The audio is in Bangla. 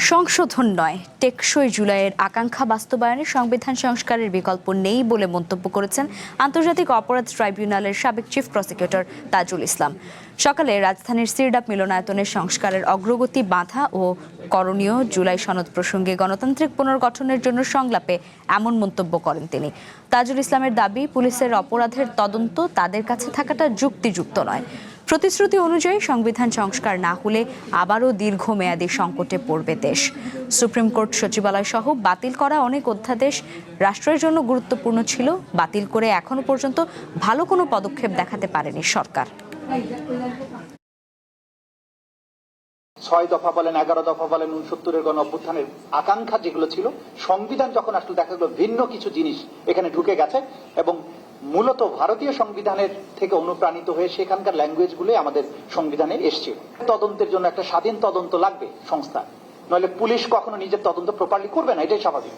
সংশোধন নয়, টেকসই জুলাইয়ের আকাঙ্ক্ষা বাস্তবায়নে সংবিধান সংস্কারের বিকল্প নেই বলে মন্তব্য করেছেন আন্তর্জাতিক অপরাধ ট্রাইব্যুনালের সাবেক চিফ প্রসিকিউটর তাজুল ইসলাম। সকালে রাজধানীর সিরডাপ মিলনায়তনের সংস্কারের অগ্রগতি বাধা ও করণীয় জুলাই সনদ প্রসঙ্গে গণতান্ত্রিক পুনর্গঠনের জন্য সংলাপে এমন মন্তব্য করেন তিনি। তাজুল ইসলামের দাবি, পুলিশের অপরাধের তদন্ত তাদের কাছে থাকাটা যুক্তিযুক্ত নয়। প্রতিশ্রুতি অনুযায়ী সংবিধান সংস্কার না হলে আবারও দীর্ঘমেয়াদী সংকটে পড়বে দেশ। সুপ্রিম কোর্ট সচিবালয় সহ বাতিল করা অনেক অধ্যাদেশ রাষ্ট্রের জন্য গুরুত্বপূর্ণ ছিল, বাতিল করে এখনো পর্যন্ত ভালো কোনো পদক্ষেপ দেখাতে পারেনি সরকার। ৬ দফা বলেন, 11 দফা বলেন, 69-এর গণ অভ্যুত্থানের আকাঙ্ক্ষা যেগুলো ছিল, সংবিধান যখন আসলে দেখা গেল ভিন্ন কিছু জিনিস এখানে ঢুকে গেছে এবং মূলত ভারতীয় সংবিধানের থেকে অনুপ্রাণিত হয়ে সেখানকার ল্যাঙ্গুয়েজগুলো আমাদের সংবিধানে এসছে। তদন্তের জন্য একটা স্বাধীন তদন্ত লাগবে সংস্থা, নইলে পুলিশ কখনো নিজের তদন্ত প্রপারলি করবে না, এটাই স্বাভাবিক।